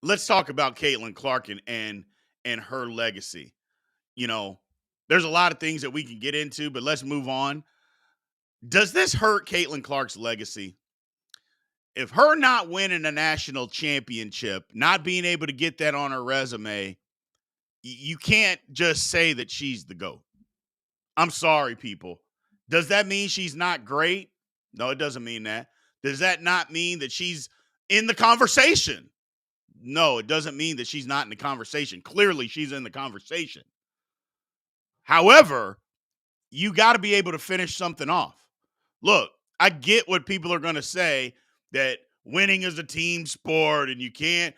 let's talk about Caitlin Clark and her legacy. You know, there's a lot of things that we can get into, but let's move on. Does this hurt Caitlin Clark's legacy? If her not winning a national championship, not being able to get that on her resume, you can't just say that she's the GOAT. I'm sorry, people. Does that mean she's not great? No, it doesn't mean that. Does that not mean that she's in the conversation? No, it doesn't mean that she's not in the conversation. Clearly, she's in the conversation. However, you got to be able to finish something off. Look, I get what people are going to say, that winning is a team sport and you can't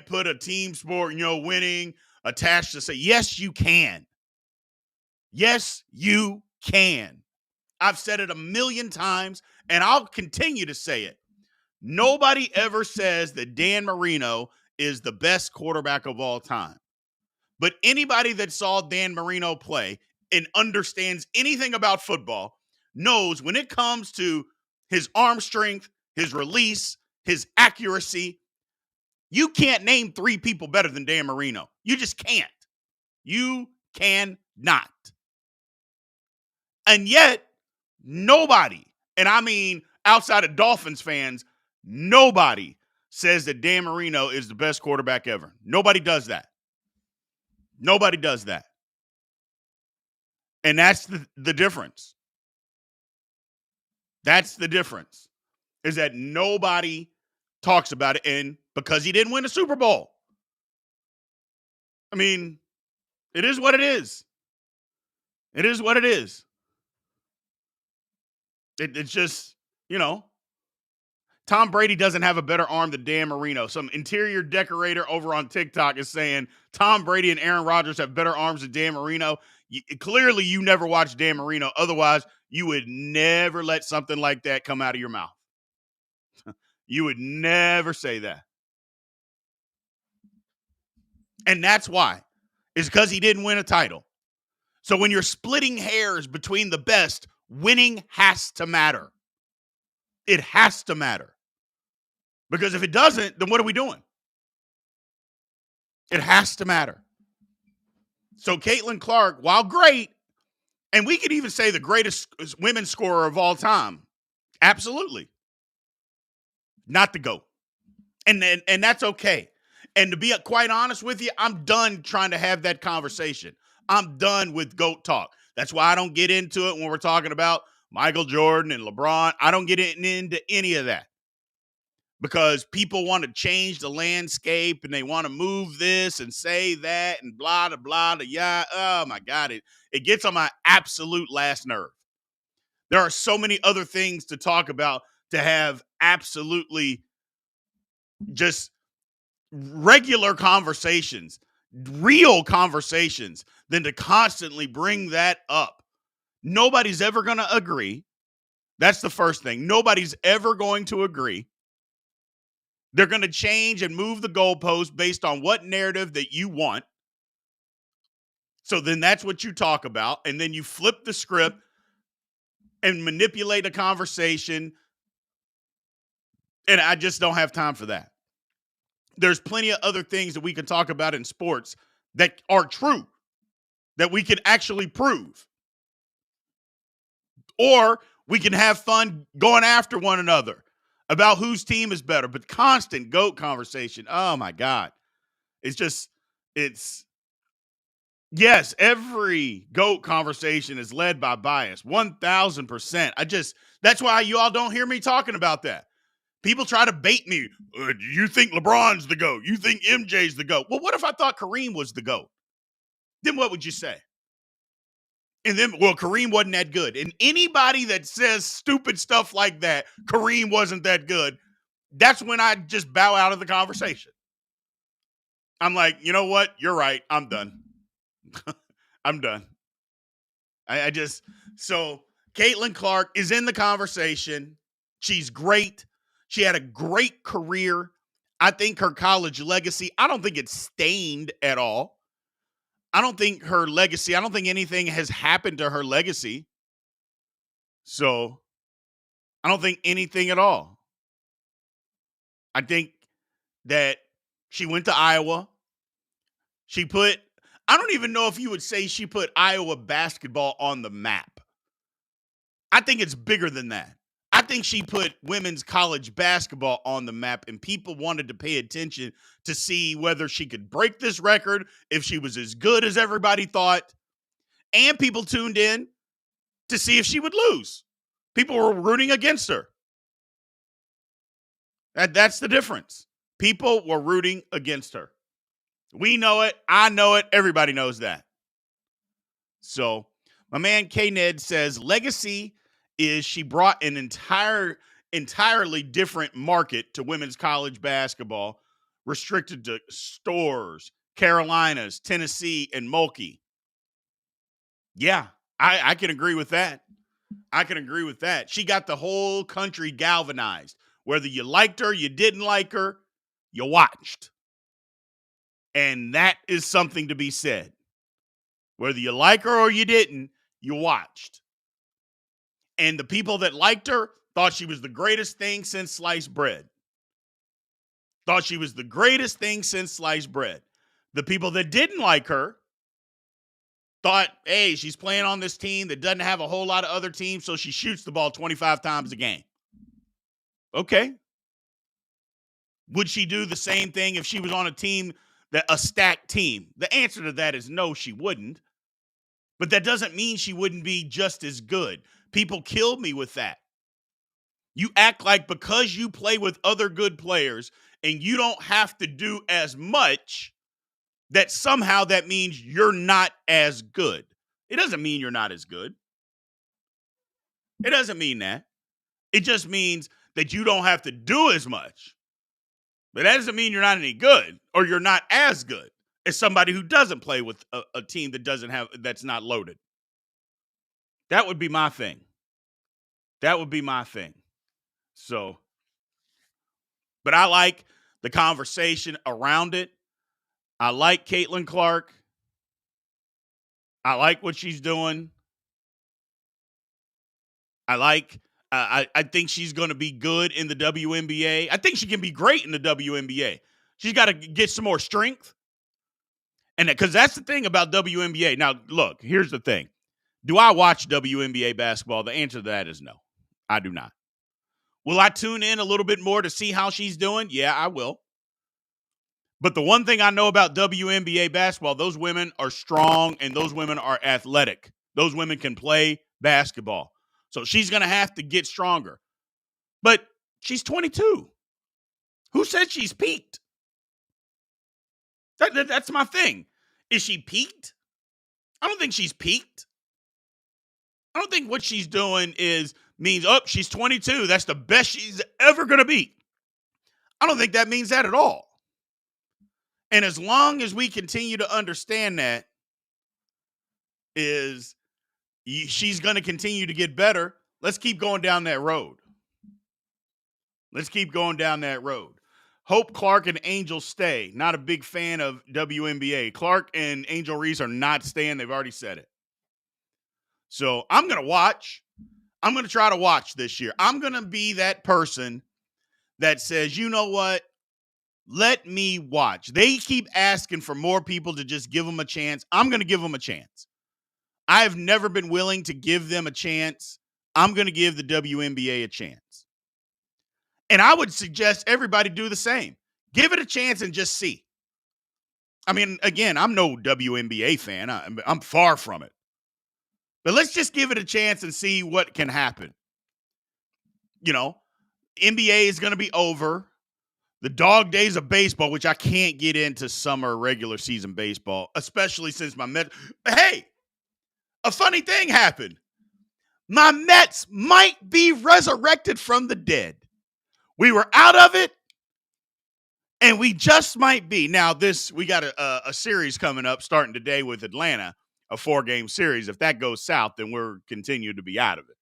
put a team sport, winning attached to say, yes, you can. Yes, you can. I've said it a million times and I'll continue to say it. Nobody ever says that Dan Marino is the best quarterback of all time. But anybody that saw Dan Marino play and understands anything about football knows when it comes to his arm strength, his release, his accuracy, you can't name three people better than Dan Marino. You just can't. You cannot. And yet, nobody, and I mean outside of Dolphins fans, nobody says that Dan Marino is the best quarterback ever. Nobody does that. Nobody does that. And that's the difference. That's the difference, is that nobody talks about it. And because he didn't win a Super Bowl, I mean, it is what it is. It is what it is. It's just, Tom Brady doesn't have a better arm than Dan Marino. Some interior decorator over on TikTok is saying Tom Brady and Aaron Rodgers have better arms than Dan Marino. Clearly, you never watched Dan Marino. Otherwise, you would never let something like that come out of your mouth. You would never say that. And that's why. It's because he didn't win a title. So when you're splitting hairs between the best, winning has to matter. It has to matter. Because if it doesn't, then what are we doing? It has to matter. So Caitlin Clark, while great, and we could even say the greatest women's scorer of all time, absolutely, not the GOAT. And that's okay. And to be quite honest with you, I'm done trying to have that conversation. I'm done with GOAT talk. That's why I don't get into it when we're talking about Michael Jordan and LeBron. I don't get into any of that, because people want to change the landscape and they want to move this and say that and blah, blah, blah, blah, yeah. Oh, my God. It gets on my absolute last nerve. There are so many other things to talk about to have absolutely just regular conversations, real conversations, than to constantly bring that up. Nobody's ever going to agree. That's the first thing. Nobody's ever going to agree. They're going to change and move the goalpost based on what narrative that you want. So then that's what you talk about. And then you flip the script and manipulate a conversation. And I just don't have time for that. There's plenty of other things that we can talk about in sports that are true, that we can actually prove. Or we can have fun going after one another about whose team is better. But constant GOAT conversation, oh my God. Yes, every GOAT conversation is led by bias, 1,000%. That's why you all don't hear me talking about that. People try to bait me. You think LeBron's the GOAT? You think MJ's the GOAT? Well, what if I thought Kareem was the GOAT? Then what would you say? And then, well, Kareem wasn't that good. And anybody that says stupid stuff like that, Kareem wasn't that good, that's when I just bow out of the conversation. I'm like, you know what? You're right. I'm done. I'm done. So Caitlin Clark is in the conversation. She's great. She had a great career. I think her college legacy, I don't think it's stained at all. I don't think anything has happened to her legacy. So I don't think anything at all. I think that She went to Iowa. I don't even know if you would say she put Iowa basketball on the map. I think it's bigger than that. I think she put women's college basketball on the map, and people wanted to pay attention to see whether she could break this record, if she was as good as everybody thought, and people tuned in to see if she would lose. People were rooting against her. That's the difference. People were rooting against her. We know it. I know it. Everybody knows that. So my man K-Ned says legacy is she brought an entirely different market to women's college basketball, restricted to Stores, Carolinas, Tennessee, and Mulkey. Yeah, I can agree with that. I can agree with that. She got the whole country galvanized. Whether you liked her, you didn't like her, you watched. And that is something to be said. Whether you like her or you didn't, you watched. And the people that liked her thought she was the greatest thing since sliced bread. Thought she was the greatest thing since sliced bread. The people that didn't like her thought, hey, she's playing on this team that doesn't have a whole lot of other teams, so she shoots the ball 25 times a game. Okay. Would she do the same thing if she was on a stacked team? The answer to that is no, she wouldn't. But that doesn't mean she wouldn't be just as good. People killed me with that. You act like because you play with other good players and you don't have to do as much, that somehow that means you're not as good. It doesn't mean you're not as good. It doesn't mean that. It just means that you don't have to do as much. But that doesn't mean you're not any good or you're not as good as somebody who doesn't play with a team that's not loaded. That would be my thing. That would be my thing. So, but I like the conversation around it. I like Caitlin Clark. I like what she's doing. I think she's going to be good in the WNBA. I think she can be great in the WNBA. She's got to get some more strength. And because that's the thing about WNBA. Now, look, here's the thing. Do I watch WNBA basketball? The answer to that is no. I do not. Will I tune in a little bit more to see how she's doing? Yeah, I will. But the one thing I know about WNBA basketball, those women are strong and those women are athletic. Those women can play basketball. So she's going to have to get stronger. But she's 22. Who said she's peaked? That's my thing. Is she peaked? I don't think she's peaked. I don't think what she's doing means, she's 22. That's the best she's ever going to be. I don't think that means that at all. And as long as we continue to understand that, she's going to continue to get better, let's keep going down that road. Let's keep going down that road. Hope Clark and Angel stay. Not a big fan of WNBA. Clark and Angel Reese are not staying. They've already said it. So I'm going to watch. I'm going to try to watch this year. I'm going to be that person that says, you know what? Let me watch. They keep asking for more people to just give them a chance. I'm going to give them a chance. I've never been willing to give them a chance. I'm going to give the WNBA a chance. And I would suggest everybody do the same. Give it a chance and just see. I mean, again, I'm no WNBA fan. I'm far from it. But let's just give it a chance and see what can happen. You know, NBA is going to be over. The dog days of baseball, which I can't get into summer regular season baseball, especially since my Mets. Hey, a funny thing happened. My Mets might be resurrected from the dead. We were out of it, and we just might be. Now, we got a series coming up starting today with Atlanta, a 4-game series. If that goes south, then we're continuing to be out of it.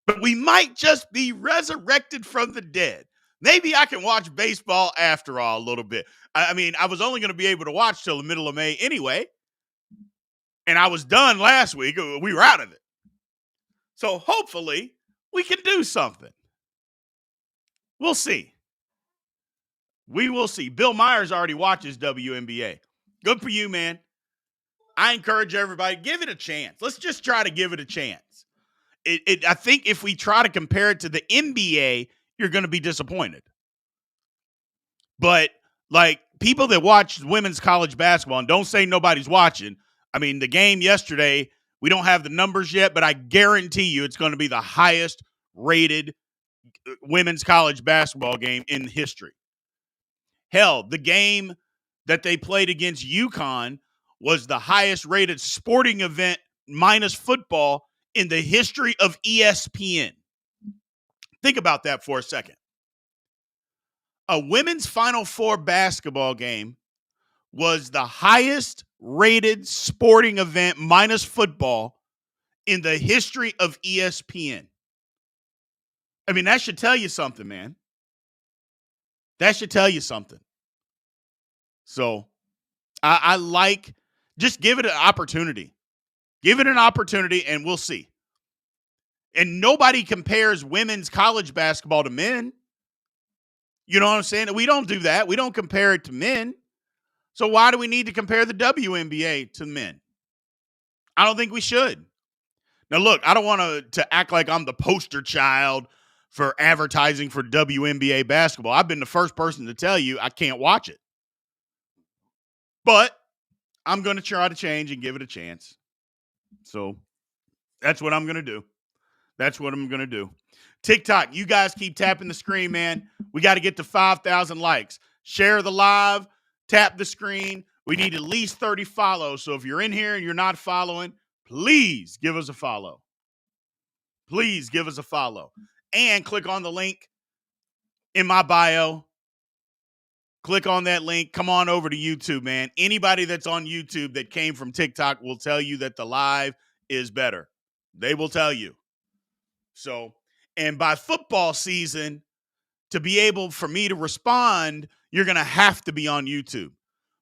But we might just be resurrected from the dead. Maybe I can watch baseball after all a little bit. I mean, I was only going to be able to watch till the middle of May anyway. And I was done last week. We were out of it. So hopefully we can do something. We'll see. We will see. Bill Myers already watches WNBA. Good for you, man. I encourage everybody, give it a chance. Let's just try to give it a chance. I think if we try to compare it to the NBA, you're going to be disappointed. But like people that watch women's college basketball, and don't say nobody's watching. I mean, the game yesterday, we don't have the numbers yet, but I guarantee you it's going to be the highest rated women's college basketball game in history. Hell, the game that they played against UConn was the highest rated sporting event minus football in the history of ESPN. Think about that for a second. A women's Final Four basketball game was the highest rated sporting event minus football in the history of ESPN. I mean, that should tell you something, man. That should tell you something. So I like, just give it an opportunity. Give it an opportunity and we'll see. And nobody compares women's college basketball to men. You know what I'm saying? We don't do that. We don't compare it to men. So why do we need to compare the WNBA to men? I don't think we should. Now, look, I don't want to act like I'm the poster child for advertising for WNBA basketball. I've been the first person to tell you I can't watch it. But I'm going to try to change and give it a chance. So that's what I'm going to do. That's what I'm going to do. TikTok, you guys keep tapping the screen, man. We got to get to 5,000 likes. Share the live. Tap the screen. We need at least 30 follows. So if you're in here and you're not following, please give us a follow. Please give us a follow. And click on the link in my bio. Click on that link. Come on over to YouTube, man. Anybody that's on YouTube that came from TikTok will tell you that the live is better. They will tell you. So, and by football season, to be able for me to respond, you're going to have to be on YouTube.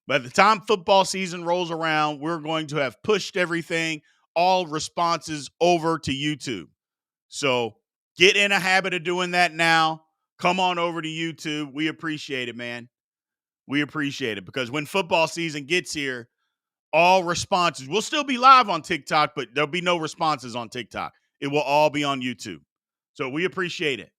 By the time football season rolls around, we're going to have pushed everything, all responses over to YouTube. So get in a habit of doing that now. Come on over to YouTube. We appreciate it, man. We appreciate it because when football season gets here, all responses, we'll still be live on TikTok, but there'll be no responses on TikTok. It will all be on YouTube. So we appreciate it.